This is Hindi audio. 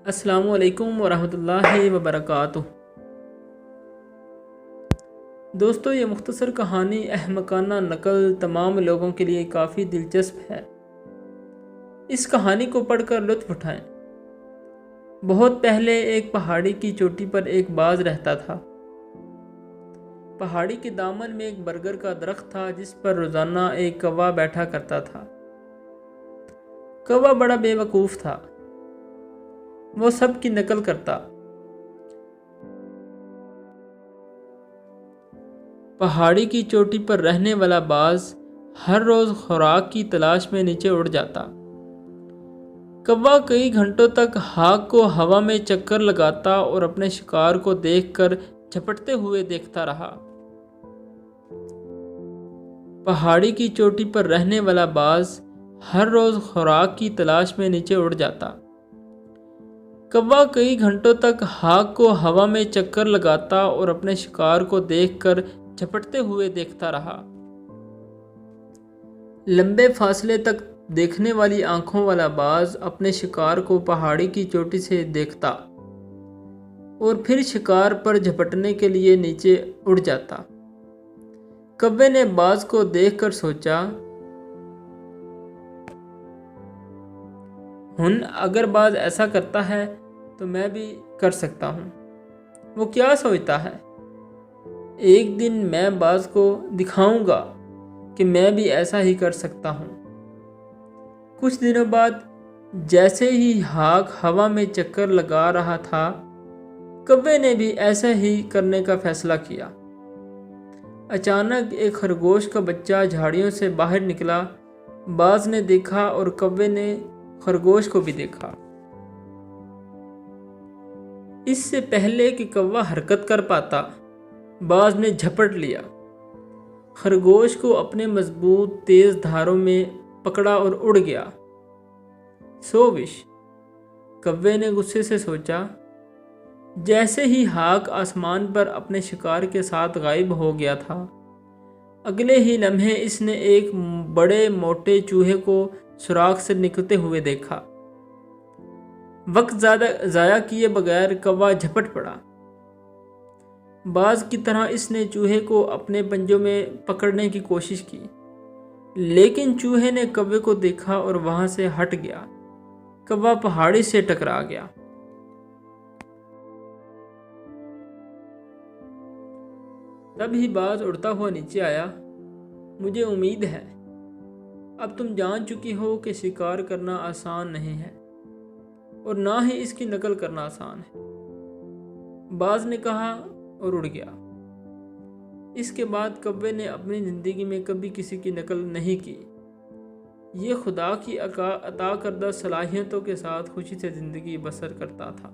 अस्सलामु अलैकुम वरहमतुल्लाहि वबरकातुह। दोस्तों, ये मुख्तसर कहानी अहमकाना नकल तमाम लोगों के लिए काफ़ी दिलचस्प है। इस कहानी को पढ़कर लुत्फ़ उठाएं। बहुत पहले एक पहाड़ी की चोटी पर एक बाज रहता था। पहाड़ी के दामन में एक बरगद का दरख्त था जिस पर रोज़ाना एक कौवा बैठा करता था। कौवा बड़ा बेवकूफ़ था। वो सब की नकल करता। पहाड़ी की चोटी पर रहने वाला बाज हर रोज़ खुराक की तलाश में नीचे उड़ जाता। कौवा कई घंटों तक हाथ को हवा में चक्कर लगाता और अपने शिकार को देखकर झपटते हुए देखता रहा। पहाड़ी की चोटी पर रहने वाला बाज हर रोज़ खुराक की तलाश में नीचे उड़ जाता। कौवा कई घंटों तक हाथ को हवा में चक्कर लगाता और अपने शिकार को देखकर झपटते हुए देखता रहा। लंबे फासले तक देखने वाली आंखों वाला बाज अपने शिकार को पहाड़ी की चोटी से देखता और फिर शिकार पर झपटने के लिए नीचे उड़ जाता। कौवे ने बाज को देखकर सोचा, अगर बाज ऐसा करता है तो मैं भी कर सकता हूँ। वो क्या सोचता है, एक दिन मैं बाज को दिखाऊंगा कि मैं भी ऐसा ही कर सकता हूँ। कुछ दिनों बाद जैसे ही हाक हवा में चक्कर लगा रहा था, कौवे ने भी ऐसा ही करने का फैसला किया। अचानक एक खरगोश का बच्चा झाड़ियों से बाहर निकला। बाज ने देखा और कौवे ने खरगोश को भी देखा। इससे पहले कि कौवा हरकत कर पाता, बाज ने झपट लिया। खरगोश को अपने मजबूत तेज धारों में पकड़ा और उड़ गया। सो विश, कौवे ने गुस्से से सोचा। जैसे ही हाक आसमान पर अपने शिकार के साथ गायब हो गया था, अगले ही लम्हे इसने एक बड़े मोटे चूहे को सुराख से निकलते हुए देखा। वक्त ज़्यादा ज़ाया किए बगैर कौवा झपट पड़ा। बाज की तरह इसने चूहे को अपने पंजों में पकड़ने की कोशिश की, लेकिन चूहे ने कौवे को देखा और वहां से हट गया। कौवा पहाड़ी से टकरा गया। तभी बाज उड़ता हुआ नीचे आया। मुझे उम्मीद है अब तुम जान चुकी हो कि शिकार करना आसान नहीं है और ना ही इसकी नकल करना आसान है, बाज ने कहा और उड़ गया। इसके बाद कौवे ने अपनी ज़िंदगी में कभी किसी की नकल नहीं की। ये खुदा की अता करदा सलाहियतों के साथ खुशी से ज़िंदगी बसर करता था।